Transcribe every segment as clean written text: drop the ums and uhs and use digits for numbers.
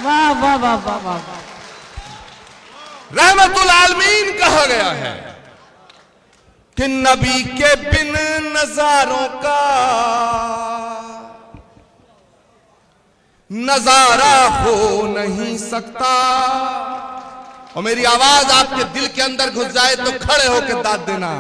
वाह वाह वाह वाह वाह। रहमतुल आलमीन कहा गया है कि नबी के बिन नजारों का नजारा हो नहीं सकता। और मेरी आवाज आपके दिल के अंदर घुस जाए तो खड़े होकर दाद देना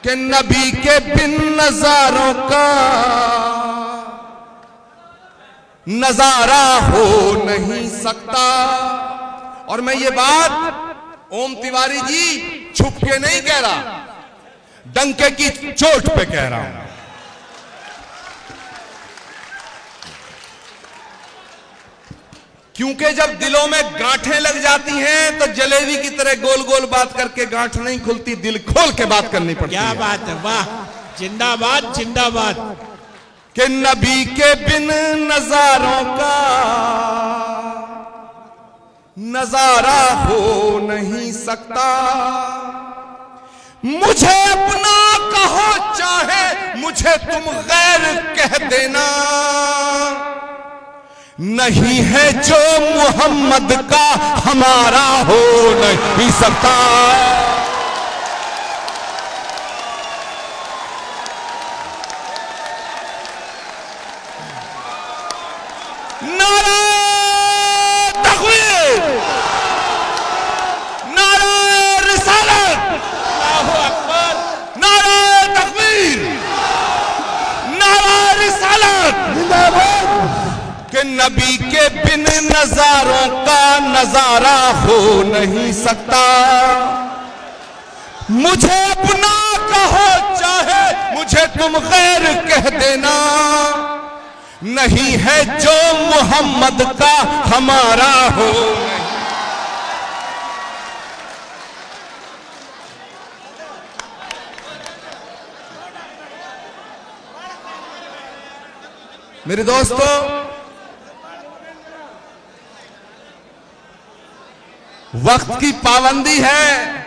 कि नबी के बिन नजारों का नजारा हो नहीं सकता। और मैं ये बात ओम तिवारी जी छुप के नहीं कह रहा, डंके की चोट पे कह रहा हूं। क्योंकि जब दिलों में गांठें लग जाती हैं तो जलेबी की तरह गोल गोल बात करके गांठ नहीं खुलती, दिल खोल के बात करनी पड़ती है। क्या बात है, वाह, जिंदाबाद जिंदाबाद। कि नबी के बिन नजारों का नजारा हो नहीं सकता। मुझे अपना कहो चाहे मुझे तुम गैर कह देना, नहीं है जो मोहम्मद का हमारा हो नहीं सकता। नारा तकबीर, नारा रिसालत, अल्लाहू अकबर, नारा तकबीर, नारा रिसालत जिंदाबाद। कि नबी के बिन नजारों का नजारा हो नहीं सकता। मुझे अपना कहो चाहे मुझे तुम गैर कह देना, नहीं है जो मोहम्मद का हमारा हो। मेरे दोस्तों, वक्त की पाबंदी है।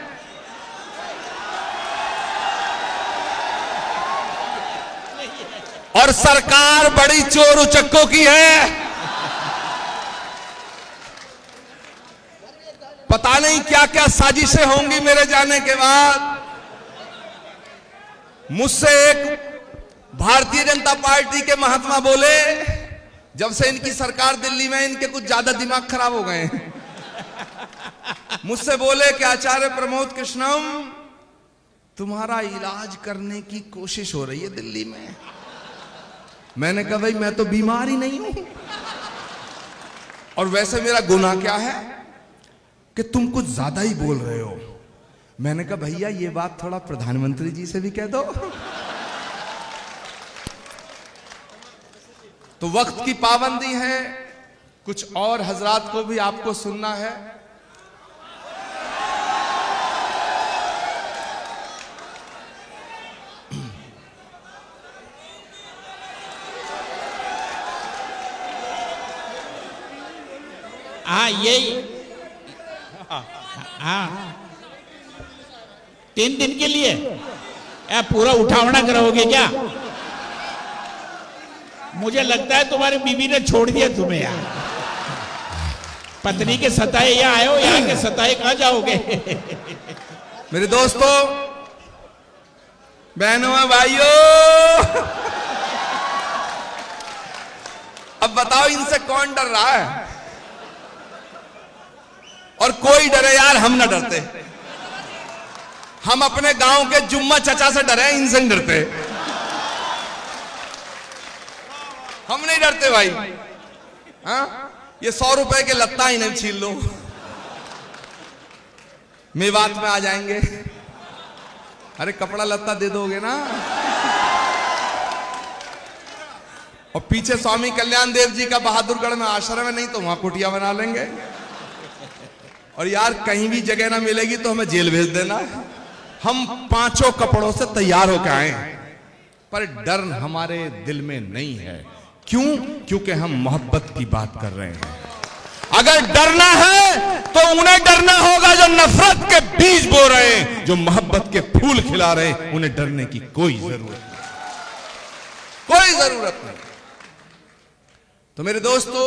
और सरकार बड़ी चोर उचक्कों की है। पता नहीं क्या क्या साजिशें होंगी मेरे जाने के बाद। मुझसे एक भारतीय जनता पार्टी के महात्मा बोले, जब से इनकी सरकार दिल्ली में, इनके कुछ ज्यादा दिमाग खराब हो गए हैं। मुझसे बोले कि आचार्य प्रमोद कृष्णम, तुम्हारा इलाज करने की कोशिश हो रही है दिल्ली में। मैंने कहा भाई मैं तो बीमार ही नहीं हूं, और वैसे मेरा गुनाह क्या है कि तुम कुछ ज्यादा ही बोल रहे हो। मैंने कहा भैया ये बात थोड़ा प्रधानमंत्री जी से भी कह दो। तो वक्त की पाबंदी है, कुछ और हजरात को भी आपको सुनना है। हाँ यही, हाँ 3 दिन के लिए पूरा उठावना करोगे क्या? मुझे लगता है तुम्हारी बीवी ने छोड़ दिया तुम्हें यार। पत्नी के सताए यहाँ आए हो, यहाँ के सताए कहाँ जाओगे? मेरे दोस्तों, बहनों भाइयों, अब बताओ इनसे कौन डर रहा है? और कोई डरे यार, हम ना डरते। हम अपने गांव के जुम्मा चचा से डरे, इनसे नहीं डरते। हम नहीं डरते भाई। हाँ, ये 100 रुपए के लत्ता ही नहीं छीन लो, मेवात में आ जाएंगे। अरे कपड़ा लत्ता दे दोगे ना। और पीछे स्वामी कल्याण देव जी का बहादुरगढ़ में आश्रम है, नहीं तो वहां कुटिया बना लेंगे। और यार कहीं भी जगह ना मिलेगी तो हमें जेल भेज देना। हम 5 कपड़ों से तैयार होकर आए, पर डर हमारे दिल में नहीं है। क्यों? क्योंकि हम मोहब्बत की बात कर रहे हैं। अगर डरना है तो उन्हें डरना होगा जो नफरत के बीज बो रहे हैं, जो मोहब्बत के फूल खिला रहे हैं। उन्हें डरने की कोई जरूरत नहीं, कोई जरूरत नहीं। तो मेरे दोस्तों,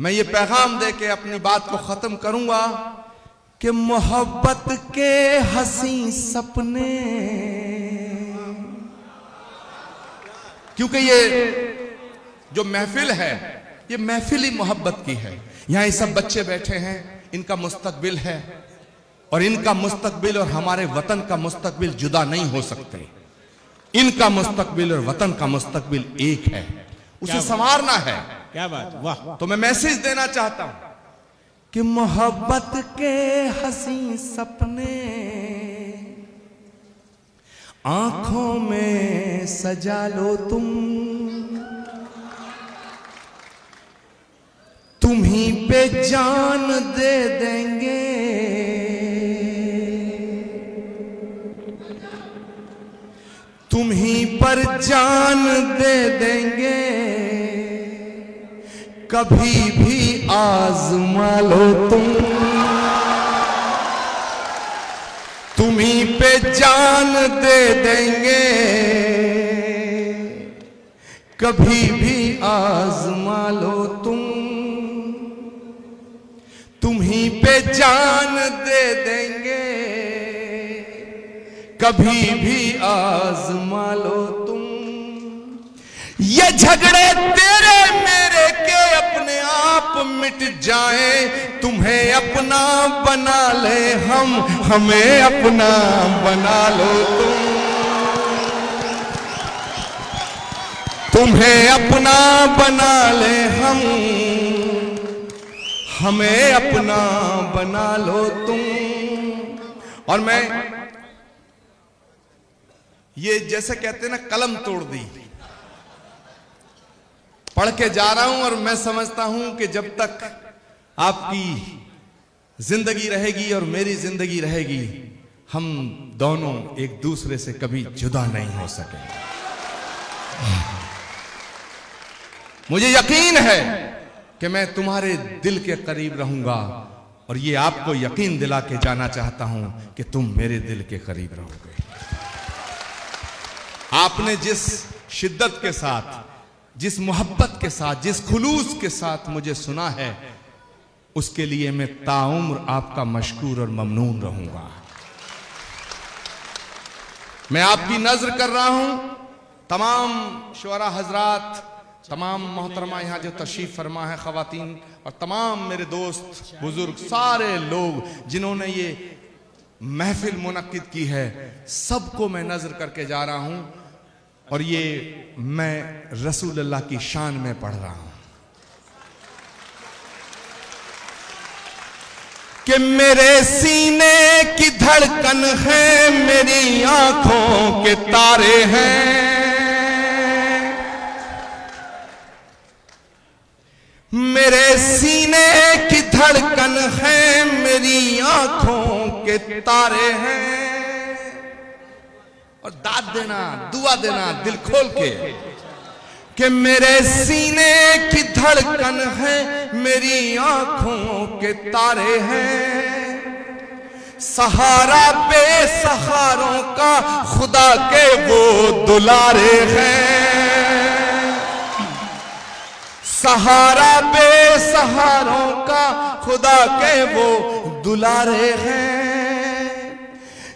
मैं ये पैगाम दे के अपनी बात को खत्म करूंगा कि मोहब्बत के हंसी सपने, क्योंकि ये जो महफिल है ये महफिल ही मोहब्बत की है। यहां ये सब बच्चे बैठे हैं, इनका मुस्तकबिल है और इनका मुस्तकबिल और हमारे वतन का मुस्तकबिल जुदा नहीं हो सकते। इनका मुस्तकबिल और वतन का मुस्तकबिल एक है, उसे संवारना है। क्या बात, वाह। तो मैं मैसेज देना चाहता हूं कि मोहब्बत के हंसी सपने आंखों में सजा लो तुम ही पे जान दे देंगे, तुम ही पर जान दे देंगे, कभी भी आजमा लो तुम ही पे जान दे देंगे, कभी भी आजमा लो तुम ही पे जान दे देंगे, कभी भी आजमा लो तुम। ये झगड़े तेरे मेरे के अपने आप मिट जाए, तुम्हें अपना बना ले हम, हमें अपना बना लो तुम्हें अपना बना ले हम, हमें अपना बना लो तुम। और मैं ये जैसे कहते हैं ना, कलम तोड़ दी, पढ़ के जा रहा हूं और मैं समझता हूं कि जब तक आपकी जिंदगी रहेगी और मेरी जिंदगी रहेगी, हम दोनों एक दूसरे से कभी जुदा नहीं हो सकेंगे। मुझे यकीन है कि मैं तुम्हारे दिल के करीब रहूंगा और ये आपको यकीन दिला के जाना चाहता हूं कि तुम मेरे दिल के करीब रहोगे। आपने जिस शिद्दत के साथ, जिस मोहब्बत के साथ, जिस खुलूस के साथ मुझे सुना है, उसके लिए मैं ताउम्र आपका मशकूर और ममनून रहूंगा। मैं आपकी नजर कर रहा हूं, तमाम शुअरा हजरात, तमाम मोहतरमा यहाँ जो तशरीफ फरमा है, खवातीन और तमाम मेरे दोस्त बुजुर्ग, सारे लोग जिन्होंने ये महफिल मुनक्किद की है, सबको मैं नजर करके जा रहा हूं और ये मैं रसूलुल्लाह की शान में पढ़ रहा हूं कि मेरे सीने की धड़कन है, मेरी आंखों के तारे हैं, मेरे सीने की धड़कन है, मेरी आंखों के तारे हैं। और दाद देना, दुआ देना दिल खोल के कि मेरे सीने की धड़कन है, मेरी आंखों के तारे हैं, सहारा बेसहारों का खुदा के वो दुलारे हैं, सहारा बेसहारों का खुदा के वो दुलारे हैं।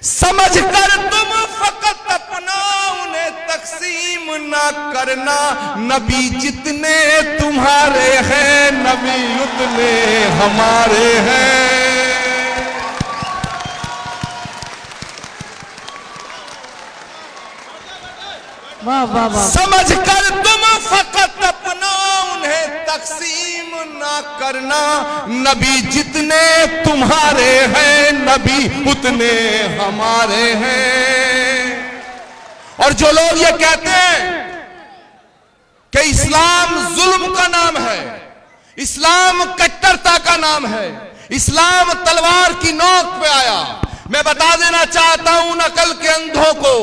समझ कर तुम फकत अपना उन्हें तकसीम ना करना, नबी जितने तुम्हारे हैं, नबी उतने हमारे हैं। वाह वाह वाह। समझ कर तुम फकत अपना उन्हें तकसीम ना करना, नबी जितने तुम्हारे हैं, नबी उतने हमारे हैं। और जो लोग ये कहते हैं कि इस्लाम जुल्म का नाम है, इस्लाम कट्टरता का नाम है, इस्लाम तलवार की नोक पे आया, मैं बता देना चाहता हूं उन अकल के अंधों को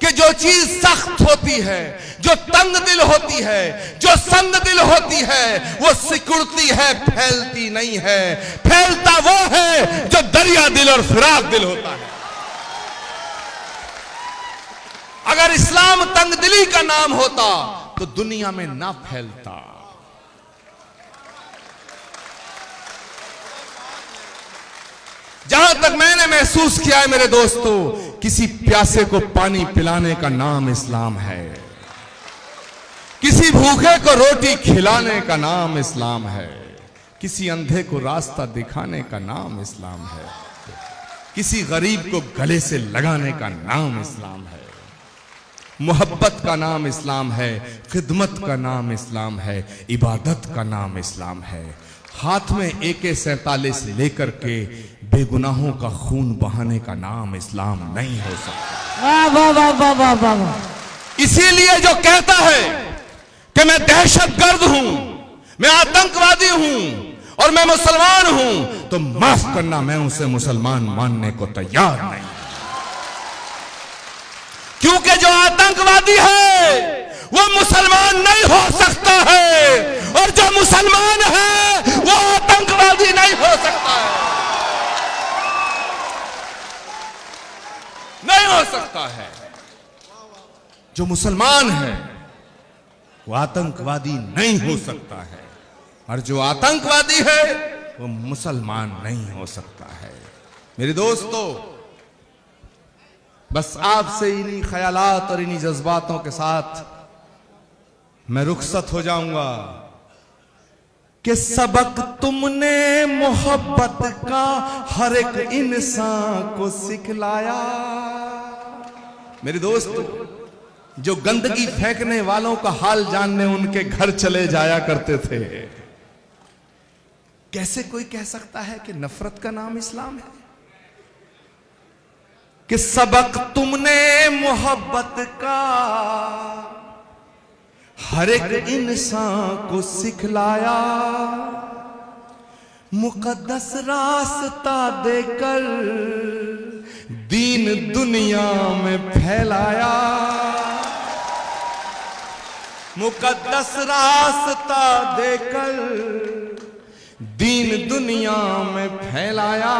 कि जो चीज सख्त होती है, जो तंग दिल होती है, जो संग दिल होती है, वो सिकुड़ती है, फैलती नहीं है। फैलता वो है जो दरिया दिल और फिराक दिल होता है। अगर इस्लाम तंग दिली का नाम होता तो दुनिया में ना फैलता। जहां तक मैंने महसूस किया है मेरे दोस्तों, किसी प्यासे को पानी पिलाने का नाम इस्लाम है, किसी भूखे को रोटी खिलाने का नाम इस्लाम है, किसी अंधे को रास्ता दिखाने का नाम इस्लाम है, किसी गरीब को गले से लगाने का नाम इस्लाम है, मोहब्बत का नाम इस्लाम है, खिदमत का नाम इस्लाम है, इबादत का नाम इस्लाम है। हाथ में AK-47 लेकर के बेगुनाहों का खून बहाने का नाम इस्लाम नहीं हो सकता। वाह वाह वाह वाह वाह वाह वाह। इसीलिए जो कहता है कि मैं दहशतगर्द हूं, मैं आतंकवादी हूं और मैं मुसलमान हूं, तो माफ करना, मैं उसे मुसलमान मानने को तैयार नहीं। क्योंकि जो आतंकवादी है वो मुसलमान नहीं हो सकता है, और जो मुसलमान है वो आतंकवादी नहीं हो सकता है, नहीं हो सकता है। जो मुसलमान है वो आतंकवादी नहीं हो सकता है, और जो आतंकवादी है वो मुसलमान नहीं हो सकता है। मेरे दोस्तों, बस आपसे इन्हीं ख्यालात और इन्हीं जज्बातों के साथ मैं रुखसत हो जाऊंगा कि सबक तुमने मोहब्बत का हर एक इंसान को सिखलाया। मेरे दोस्तों, जो गंदगी फेंकने वालों का हाल जानने उनके घर चले जाया करते थे। कैसे कोई कह सकता है कि नफरत का नाम इस्लाम है? कि सबक तुमने मोहब्बत का हर एक इंसान को सिखलाया, मुकद्दस रास्ता देकर दीन दुनिया में फैलाया, मुकद्दस रास्ता देकर दीन दुनिया में फैलाया।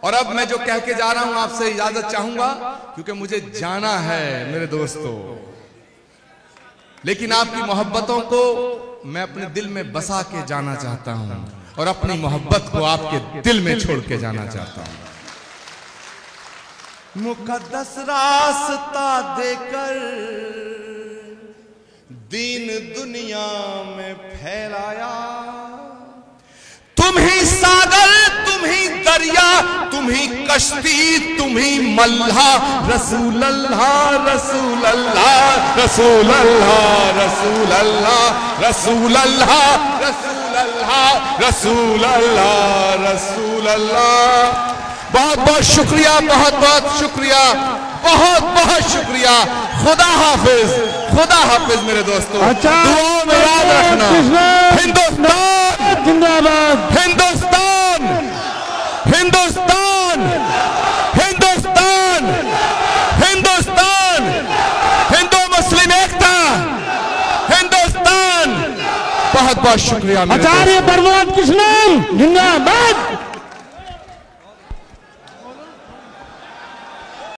और अब मैं जो कह के जा रहा हूं आपसे इजाजत चाहूंगा, क्योंकि मुझे जाना है मेरे दोस्तों। लेकिन आपकी मोहब्बतों को मैं अपने दिल में बसा के जाना चाहता हूं, और अपनी मोहब्बत को आपके दिल में छोड़ के जाना चाहता हूं। मुकद्दस रास्ता देकर दीन दुनिया में फैलाया, तुम ही सागर, तुम ही दरिया, तुम ही कश्ती, तुम ही मल्हा। रसूल अल्लाह रसूल अल्लाह रसूल अल्लाह रसूल अल्लाह रसूल अल्लाह रसूल अल्लाह रसूल अल्लाह रसूल अल्लाह। बहुत बहुत शुक्रिया, बहुत बहुत शुक्रिया, बहुत बहुत शुक्रिया। खुदा हाफिज, खुदा हाफिज मेरे दोस्तों। दुआओं में याद रखना। हिंदुस्तान जिंदाबाद, हिंदुस्तान हिंदुस्तान हिंदुस्तान हिंदुस्तान, हिंदू मुस्लिम एकता, हिंदुस्तान। बहुत बहुत शुक्रिया। आचार्य प्रमोद कृष्णन जिंदाबाद।